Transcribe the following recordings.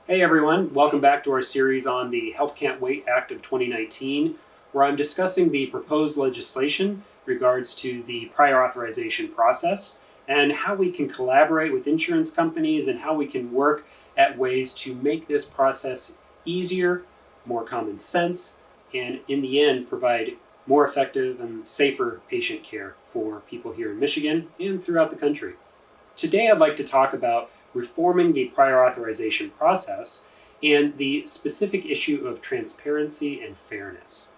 Hey everyone, welcome back to our series on the Health Can't Wait Act of 2019, where I'm discussing the proposed legislation regards to the prior authorization process and how we can collaborate with insurance companies and how we can work at ways to make this process easier, more common sense, and in the end provide more effective and safer patient care for people here in Michigan and throughout the country. Today I'd like to talk about reforming the prior authorization process and the specific issue of transparency and fairness.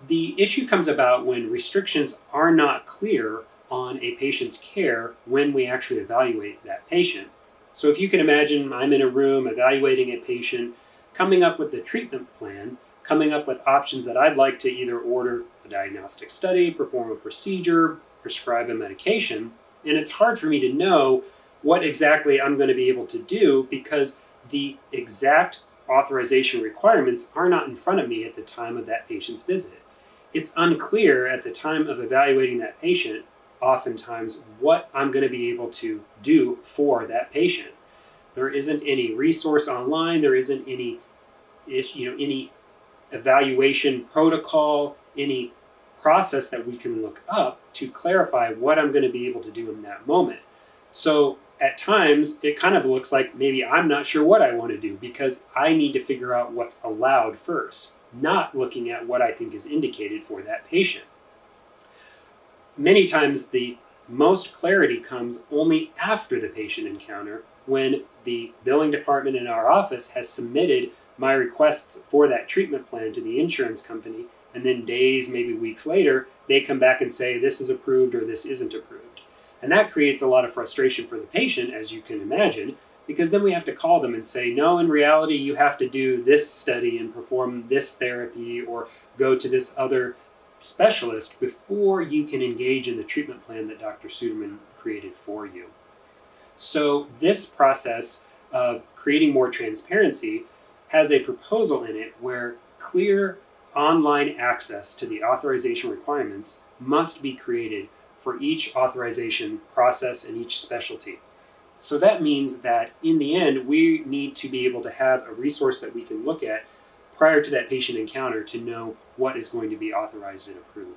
The issue comes about when restrictions are not clear on a patient's care when we actually evaluate that patient. So if you can imagine, I'm in a room evaluating a patient, coming up with the treatment plan, coming up with options that I'd like to either order a diagnostic study, perform a procedure, prescribe a medication, and it's hard for me to know what exactly I'm going to be able to do because the exact authorization requirements are not in front of me at the time of that patient's visit. It's unclear at the time of evaluating that patient, oftentimes, what I'm going to be able to do for that patient. There isn't any resource online, there isn't any evaluation protocol, any process that we can look up to clarify what I'm going to be able to do in that moment. So at times, it kind of looks like maybe I'm not sure what I want to do because I need to figure out what's allowed first, not looking at what I think is indicated for that patient. Many times, the most clarity comes only after the patient encounter when the billing department in our office has submitted my requests for that treatment plan to the insurance company, and then days, maybe weeks later, they come back and say this is approved or this isn't approved. And that creates a lot of frustration for the patient, as you can imagine, because then we have to call them and say, no, in reality, you have to do this study and perform this therapy or go to this other specialist before you can engage in the treatment plan that Dr. Suderman created for you. So this process of creating more transparency has a proposal in it where clear online access to the authorization requirements must be created for each authorization process and each specialty. So that means that in the end, we need to be able to have a resource that we can look at prior to that patient encounter to know what is going to be authorized and approved.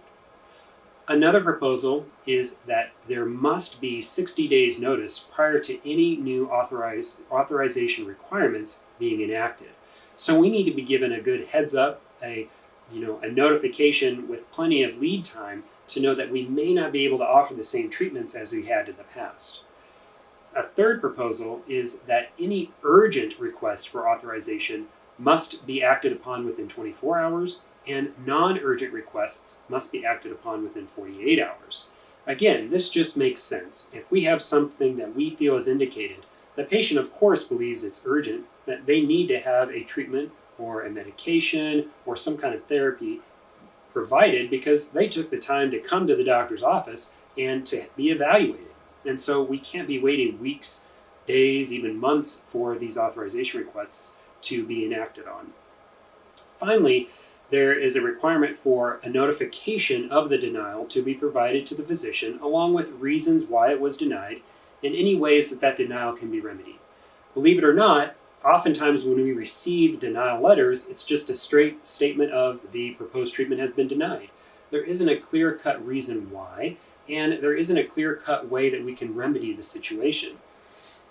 Another proposal is that there must be 60 days notice prior to any new authorization requirements being enacted. So we need to be given a good heads up, a notification with plenty of lead time to know that we may not be able to offer the same treatments as we had in the past. A third proposal is that any urgent request for authorization must be acted upon within 24 hours, and non-urgent requests must be acted upon within 48 hours. Again, this just makes sense. If we have something that we feel is indicated, the patient, of course, believes it's urgent, that they need to have a treatment or a medication or some kind of therapy provided because they took the time to come to the doctor's office and to be evaluated. And so we can't be waiting weeks, days, even months for these authorization requests to be enacted on. Finally, there is a requirement for a notification of the denial to be provided to the physician along with reasons why it was denied and any ways that that denial can be remedied. Believe it or not, oftentimes when we receive denial letters, it's just a straight statement of the proposed treatment has been denied. There isn't a clear-cut reason why, and there isn't a clear-cut way that we can remedy the situation.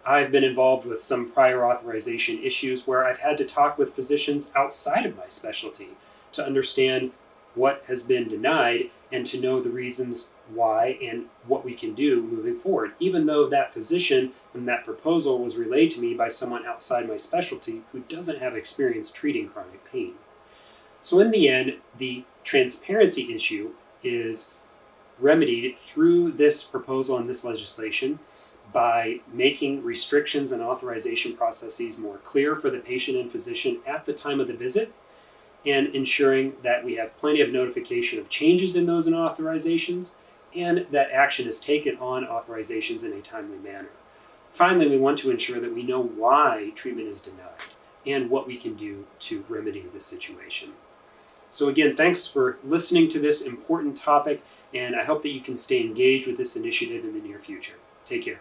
I've been involved with some prior authorization issues where I've had to talk with physicians outside of my specialty to understand what has been denied and to know the reasons why and what we can do moving forward, even though that physician and that proposal was relayed to me by someone outside my specialty who doesn't have experience treating chronic pain. So in the end, the transparency issue is remedied through this proposal and this legislation by making restrictions and authorization processes more clear for the patient and physician at the time of the visit, and ensuring that we have plenty of notification of changes in those authorizations and that action is taken on authorizations in a timely manner. Finally, we want to ensure that we know why treatment is denied and what we can do to remedy the situation. So again, thanks for listening to this important topic, and I hope that you can stay engaged with this initiative in the near future. Take care.